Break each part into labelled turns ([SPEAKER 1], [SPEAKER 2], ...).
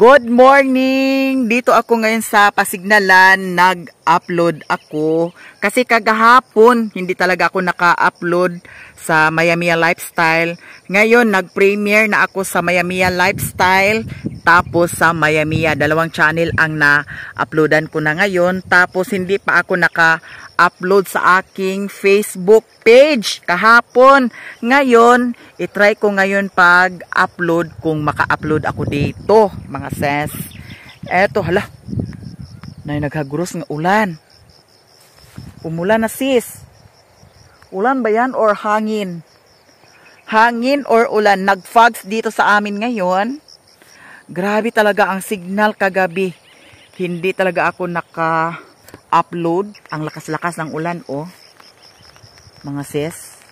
[SPEAKER 1] Good morning! Dito ako ngayon sa Pasignalan, nag-upload ako. Kasi kagahapon, hindi talaga ako naka-upload sa Maya Mia Lifestyle. Ngayon, nag-premiere na ako sa Maya Mia Lifestyle. Tapos sa Maya Mia, dalawang channel ang na-uploadan ko na ngayon. Tapos hindi pa ako naka-upload sa aking Facebook page kahapon. Ngayon, itry ko ngayon pag-upload kung maka-upload ako dito, mga sis. Eto, hala. Naghagros ng ulan. Umulan na, sis. Ulan ba yan or hangin? Hangin or ulan? Nag-fogs dito sa amin ngayon. Grabe talaga ang signal kagabi. Hindi talaga ako naka-upload. Ang lakas-lakas ng ulan, oh. Mga sis.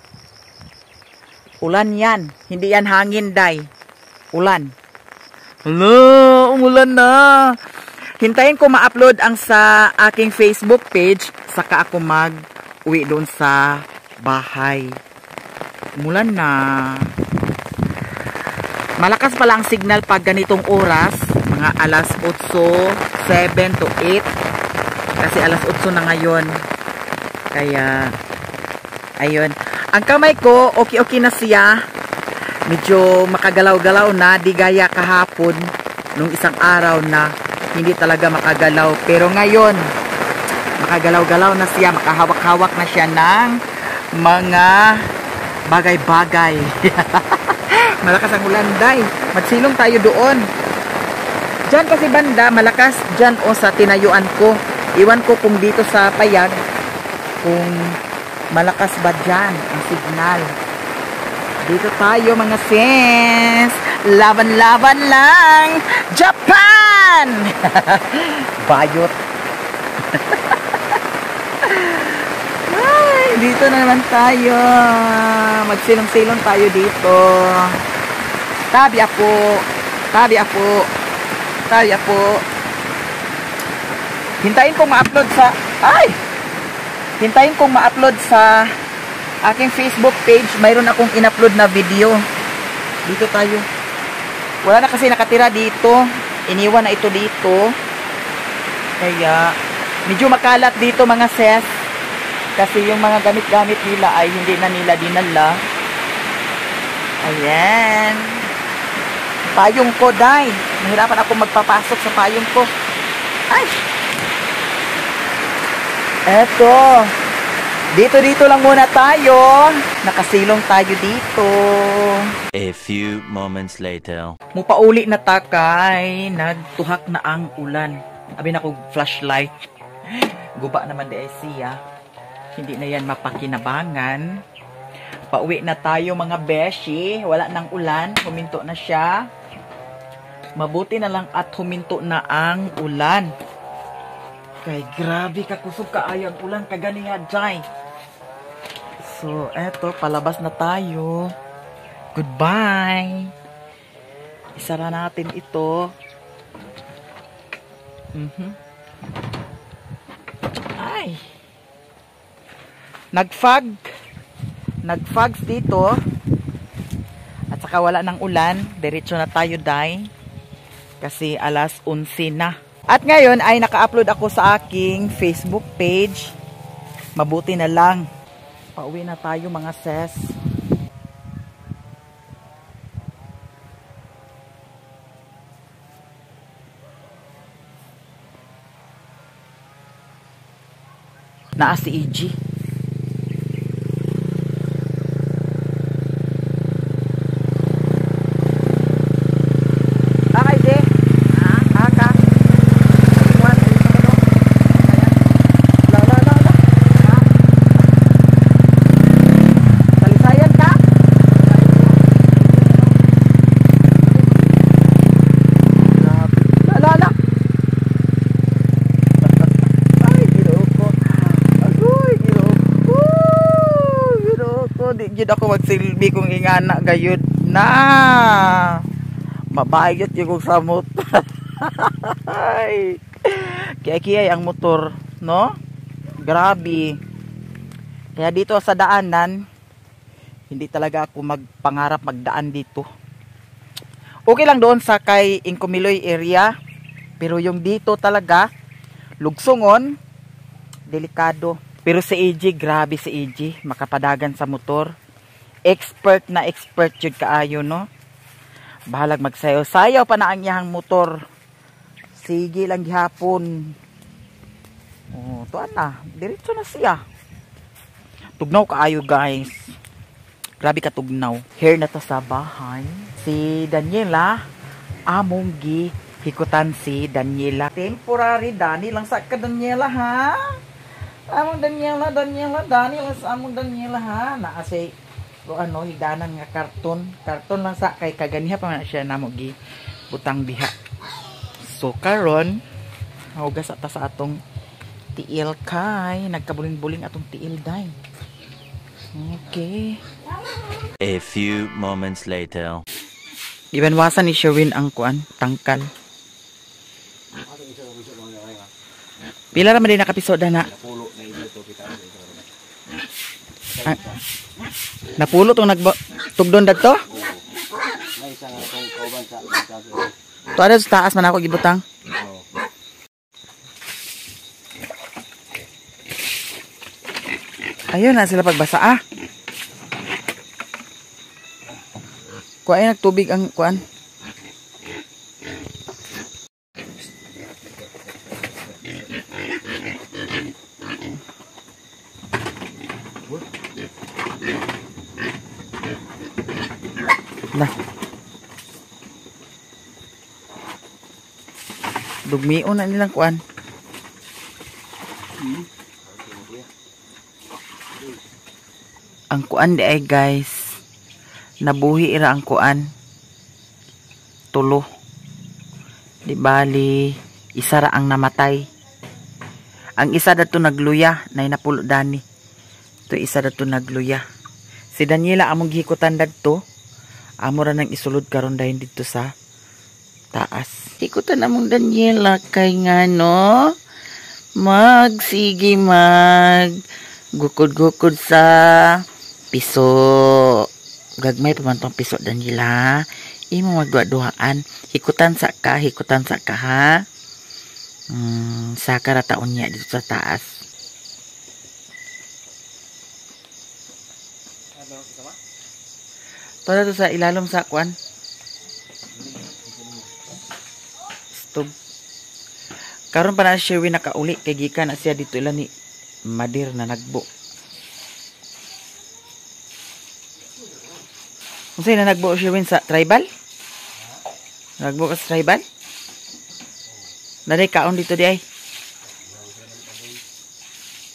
[SPEAKER 1] Ulan yan. Hindi yan hangin, day. Ulan. Hala, umulan na. Hintayin ko ma-upload ang sa aking Facebook page. Saka ako mag-uwi doon sa bahay. Umulan na. Malakas pala ang signal pag ganitong oras. Mga alas 8, 7 to 8. Kasi alas 8 na ngayon. Kaya, ayun. Ang kamay ko, okay na siya. Medyo makagalaw-galaw na. Di gaya kahapon. Nung isang araw na hindi talaga makagalaw. Pero ngayon, makagalaw-galaw na siya. Makahawak-hawak na siya ng mga bagay-bagay. Malakas ang ulan, day. Magsilong tayo doon. Diyan kasi banda, malakas dyan o sa tinayuan ko. Iwan ko kung dito sa payag, kung malakas ba dyan ang signal. Dito tayo, mga sis. Laban-laban lang. Japan! Bayot. Ay, dito na naman tayo. Magsilong-silong tayo dito. Tabi ako. Tabi ako. Tabi ako. Hintayin kong ma-upload sa... Ay! Hintayin kong ma-upload sa aking Facebook page. Mayroon akong in-upload na video. Dito tayo. Wala na kasi nakatira dito. Iniwan na ito dito. Kaya, medyo makalat dito, mga sis. Kasi yung mga gamit-gamit nila ay hindi na nila dinala. Ayan. Payong ko, day. Mahirapan ako magpapasok sa payong ko. Ay! Eto. Dito lang muna tayo. Nakasilong tayo dito.
[SPEAKER 2] A few moments later.
[SPEAKER 1] Mupauli na takay. Nagtuhak na ang ulan. Abi na ko flashlight. Guba naman di siya. Hindi na yan mapakinabangan. Pauwi na tayo, mga beshi. Wala nang ulan. Huminto na siya. Mabuti na lang at huminto na ang ulan. Kay grabe kakusog kaayo ang ulan. Kaganiya, jay. So, eto. Palabas na tayo. Goodbye. Isara natin ito. Ay. Nagfogs dito. At saka wala ng ulan. Diretso na tayo, day. Kasi alas 11 na. At ngayon ay naka-upload ako sa aking Facebook page. Mabuti na lang. Pauwi na tayo, mga sis. Naa si EG. Di ako magsilbi kung ingana gayud na mabayot yung samot. Kaya ang motor, no? Grabe. Kaya dito sa daanan, hindi talaga ako magpangarap magdaan dito. Okay lang doon sa kay Incomiloy area. Pero yung dito talaga, Lugsongon, delikado. Pero si AJ, grabe si AJ. Makapadagan sa motor. Expert na expert yun kaayo, no? Bahalag magsayaw-sayaw pa na ang iyahang motor. Sige lang gihapon. Oh, tuan na. Diretso na siya. Tugnaw kaayo, guys. Grabe ka tugnaw. Here na ta sa bahay. Si Daniela, among hikutan si Daniela. Temporary, Dani lang sa ka, Daniela, ha? Among Daniela, Dani lang sa among Daniela, ha? Naasay, ano, hidanan nga karton. Karton lang sa kay kaganiha pa man siya namo gi butang diha. So, karon, hugas ata sa atong tiil kay. Nagkabuling-buling atong tiil, day. Okay.
[SPEAKER 2] A few moments later.
[SPEAKER 1] Ibanwasan ni Sherwin ang kuan, tangkal. Pila ra man din nakapisoda na. Napulo tong tugdon dagto? To ada sa taas man ako gibutang. Ayun na sila pagbasa ah. Kuha ay nagtubig ang kuan. Nah. Dugmion na nilang kuan. Ang kuan di ay guys, nabuhi ira ang kuan. Tulo. Di bali, isa ra ang namatay. Ang isa dato nagluya, nay napulo dani. To isa dato nagluya. Si Daniela among gihikutan dadto. Amo ra nang isulod karon dayon dito sa taas. Hikutan among Daniela kay ngano sige gukod-gukod sa piso. Gagmay pa man tong piso, Daniela. Imo magduha-duhaan. Hikutan sa ka ha. Sa karataon niya dito sa taas. Para to sa ilalom sa kwan. Stove. Karon pa na Sherwin nakauli kay gikan na siya dito ila ni Madir na nagbo. Unsay na nagbo Sherwin sa tribal? Nagbo ka sa tribal? Naday kaon dito di ay.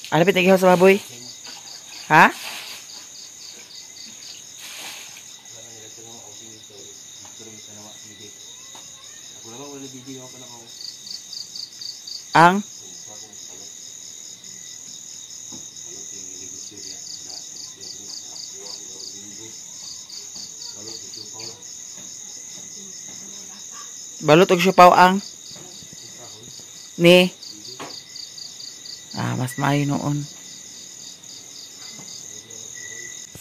[SPEAKER 1] Alapit nagihaw sa baboy. Ha? Ang balot og siupaw ang ni mas maayo noon.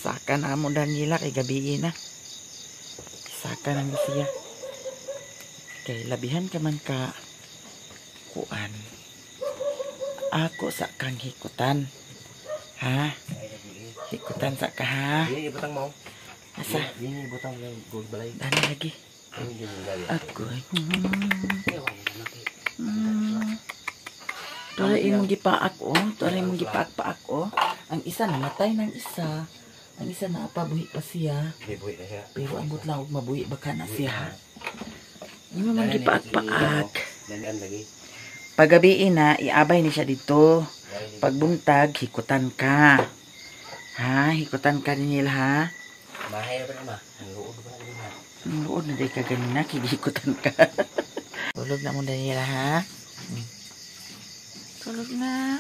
[SPEAKER 1] Saka na mo Daniela kay gabi na. Saka na siya. Kay labihan ka man ka kuan. Ako sa kang hikutan. Ha? Hikutan sa ka ha?
[SPEAKER 3] Ini ibutang mo.
[SPEAKER 1] Asa?
[SPEAKER 3] Ini ibutang ng gold balay.
[SPEAKER 1] Dani lagi. Ako. Tara imong gipaak oh. Tara imong gipaak-paak oh. Ang isa namatay ng isa. Ang isa na pabuhi pa siya.
[SPEAKER 3] Buhi na siya.
[SPEAKER 1] Pero ang butlaw mabuhi baka na siya. Imo man gipaak-paak.
[SPEAKER 3] Danian lagi.
[SPEAKER 1] Paggabi na, iabay ni siya dito. Pagbuntag, hikutan ka. Ha? Hikutan ka din nila, ha?
[SPEAKER 3] Mahay ba naman? Ang luod ba na?
[SPEAKER 1] Ang luod na day ka ganina, kikikutan ka. Tulog na mo Daniela, ha? Tulog na.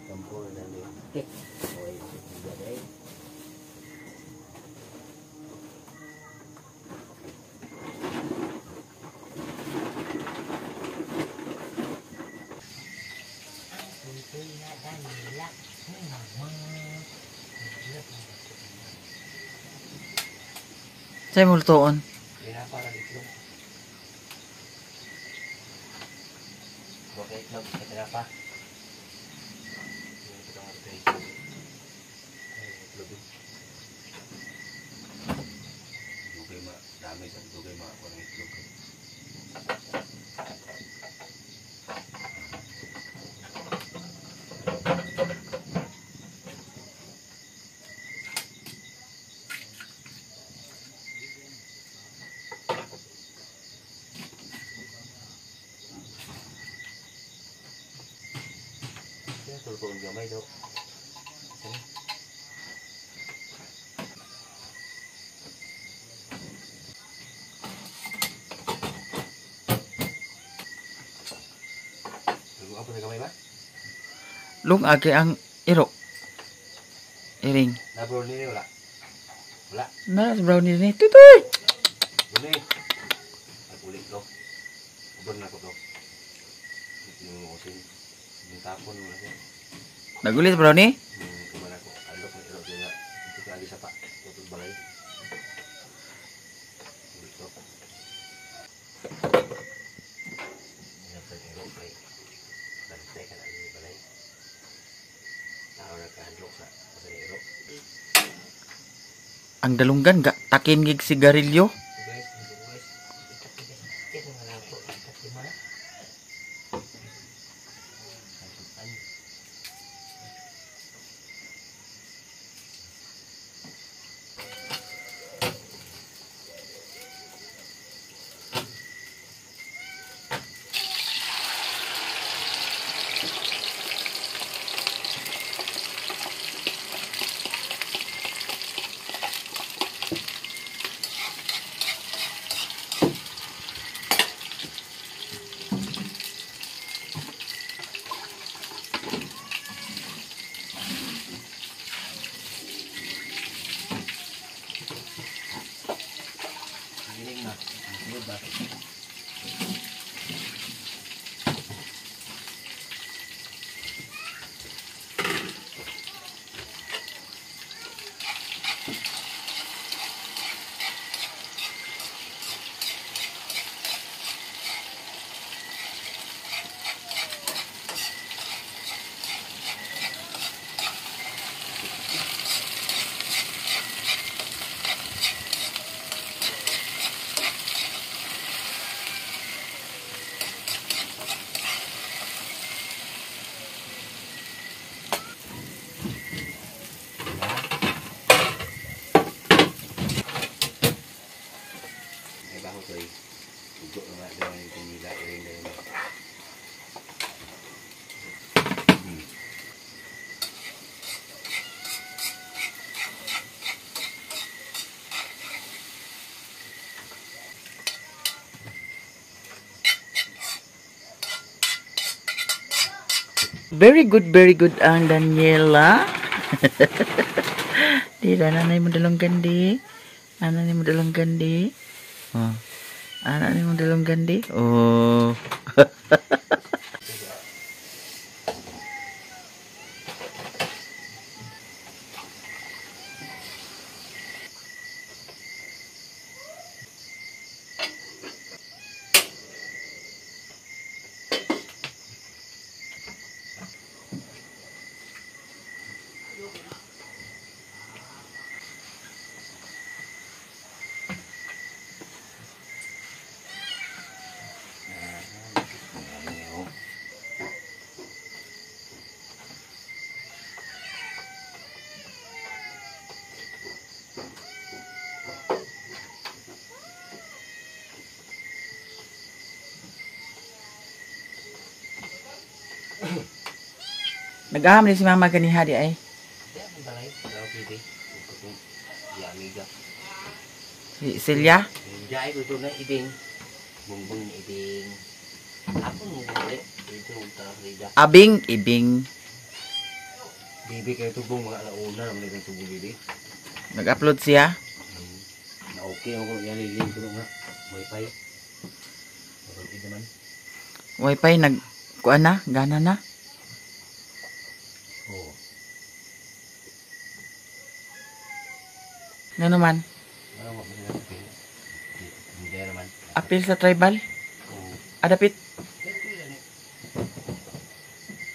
[SPEAKER 3] Kampul dan dia.
[SPEAKER 1] Sa'yo mo lutoon.
[SPEAKER 3] Tinapa lang itlog. Bakit itlog? Tinapa. Ito ang itlog. Itlog. Dugay ma. Dami sa dugay ma. Kung itlog. Tulog gamay daw. Tulog apa sa gamay ba?
[SPEAKER 1] Lung agi ang iro. Iring.
[SPEAKER 3] Nabro ni wala. Wala.
[SPEAKER 1] Naras brownie ni. Tutoy!
[SPEAKER 3] Buni. Ulit ko. Ubod na ko to. Yung usin. Yung tapon mo na.
[SPEAKER 1] Nagulis brownie?
[SPEAKER 3] Kemana ko? Alok na ilo dia. Itu kali sa pa. Tutod balay. Dito. Ina pa ilo play. Bantay ka na yung balay. Tao na kahadlok sa ilo.
[SPEAKER 1] Ang dalunggan ga takin gig sigarilyo.
[SPEAKER 3] Guys, guys. Ito nga ako. Ito mana? Giling na. Ano ba? Ugo na nga daw yung pinila iring na yun.
[SPEAKER 1] Very good ang Daniela. Di nanay mo dalong gandi. Nanay mo dalong gandi. Oh. Anak ni mo dalong gandi. Oh. Nag-aham din si mama ganiha di ay.
[SPEAKER 3] Di ang balay. Daw pwede. Di amiga.
[SPEAKER 1] Si Celia.
[SPEAKER 3] Jai ko ito na ibing. Bungbong na ibing. Ako mo ulit. Ito utara rida.
[SPEAKER 1] Abing, ibing.
[SPEAKER 3] Bibi kayo tubong mga alauna. Naman itong tubong bibi.
[SPEAKER 1] Nag-upload siya.
[SPEAKER 3] Na okay ako kung yaliling ko nga. Wi-Fi. Wi-Fi naman.
[SPEAKER 1] Wi-Fi kuan na, gana na.
[SPEAKER 3] Oo.
[SPEAKER 1] Ano naman?
[SPEAKER 3] Ano mo,
[SPEAKER 1] apil sa tribal.
[SPEAKER 3] Oh.
[SPEAKER 1] Adapit.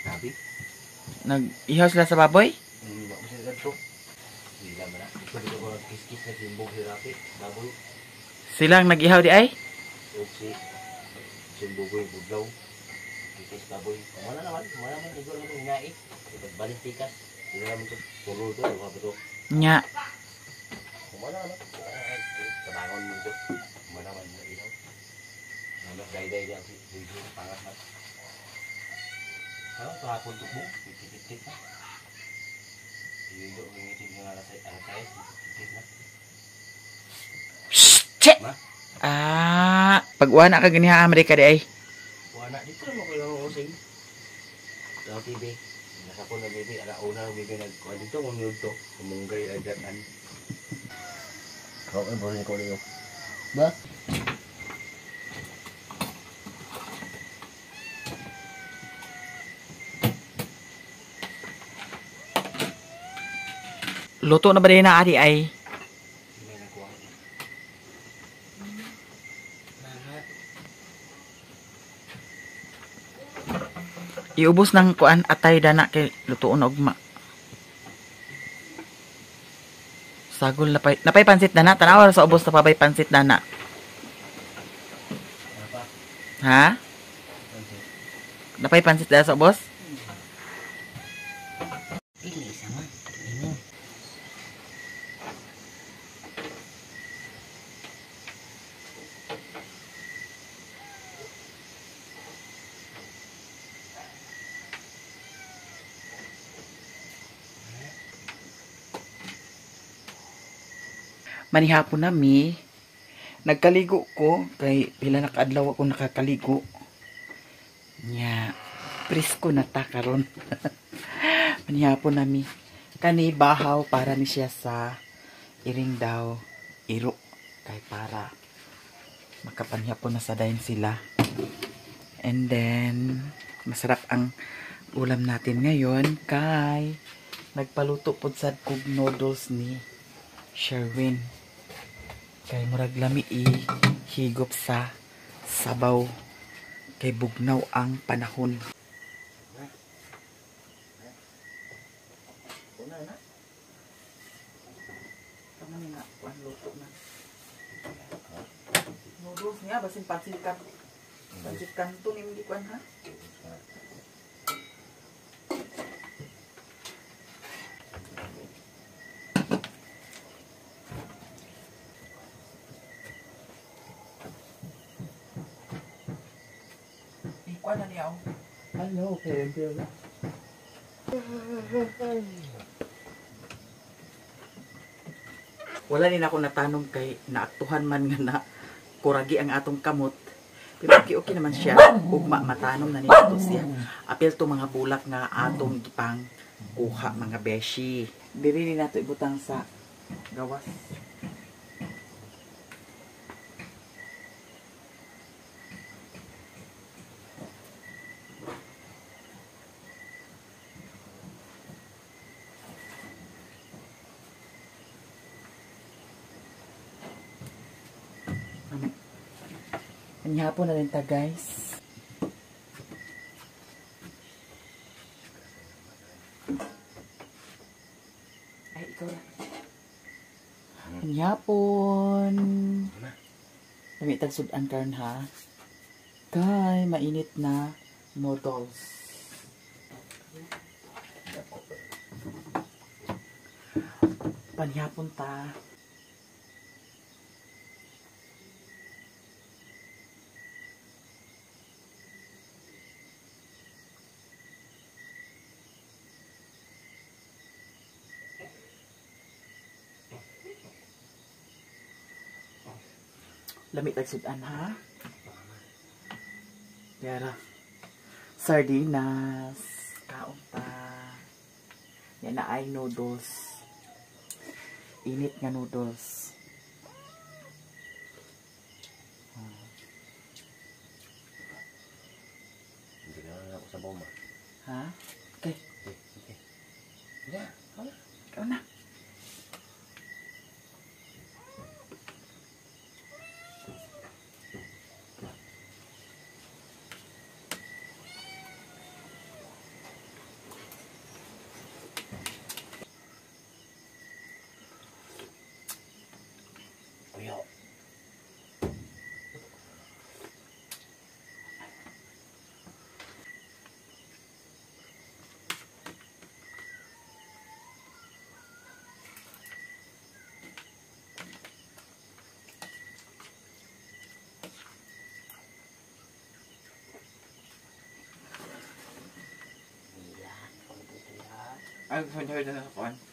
[SPEAKER 3] Sabi?
[SPEAKER 1] Nag-ihaw sila sa baboy?
[SPEAKER 3] Hindi ba kasi ganito? Hindi naman na. Ito dito ko nag-kiss-kiss na simbog si Rapi. Baboy.
[SPEAKER 1] Silang nag-ihaw di ay?
[SPEAKER 3] Si Simbogoy Budlaw. Tikas baboy. Kumana naman. Ito naman itong hinai. Balik tikas. Ito naman ito. Tulol ito. Ano ba ito?
[SPEAKER 1] Nya.
[SPEAKER 3] Kumana naman. Kabangon mo ito. Kumana naman na ilaw. Namas day-day niya si Jojo. Pangat na. Ano? Kahapon ito mo. Titik-titik na. Hindi ko ngitig nga ang size. Titik na.
[SPEAKER 1] Che!
[SPEAKER 3] Ma?
[SPEAKER 1] Pag-uwan na ka ganiha Amerika di ay.
[SPEAKER 3] Wala, dito mo ko yung using. Sa TV. Nasa ko na bibi. Alauna na bibi nagkuha dito. Kung yun to. Kumunggay agatan. Kau ay borin ko niyo. Ba?
[SPEAKER 1] Luto na ba din na ari ay?
[SPEAKER 3] May nagkuha.
[SPEAKER 1] Iubos ng kuan atay dana kay lutoon na ugma. Sagol napay pansit dana tanaw sa ubos na pabay pansit dana.
[SPEAKER 3] Apa?
[SPEAKER 1] Ha? Napay pansit dana sa ubos?
[SPEAKER 3] Ini sama. Ini.
[SPEAKER 1] Manihapon nami nagkaligo ko kay pila na kaadlaw ako nakakaligo. Nya, presko na ta karon. Manihapon nami kani bahaw para ni siya sa iring daw iro kay para makapanhapon na sa dayon sila. And then masarap ang ulam natin ngayon kay nagpaluto pod sad kog noodles ni Sherwin. Kay murag lami higop sa sabaw kay bugnaw ang panahon.
[SPEAKER 3] Una na.
[SPEAKER 1] Tama ni nga kuan luto na. Noodles niya basin pansit kan. Pansit kanto ni hindi kuan ha. Kuan na niya.
[SPEAKER 3] Hello, Pedro.
[SPEAKER 1] Wala din ako natanong kay naaktuhan man nga na kuragi ang atong kamot. Pero okay naman siya. Ugma matanom na nito siya. Apil to mga bulak nga atong gipang kuha mga beshi. Diri ni nato ibutang sa gawas. Hapon na rin ta guys. Ay, ikaw na. Hapon. Lami tag sudan karon ha. Kay mainit na noodles. Panhapon ta. Lamit tag sudan ha. Yara. Sardinas. Kaon ta. Yan na ay noodles. Init nga noodles.
[SPEAKER 3] Hindi na ako sa bomba.
[SPEAKER 1] Ha? Okay.
[SPEAKER 3] Okay. Yeah.
[SPEAKER 1] Ikaw na. Ay, gusto niyo na sa kuhan.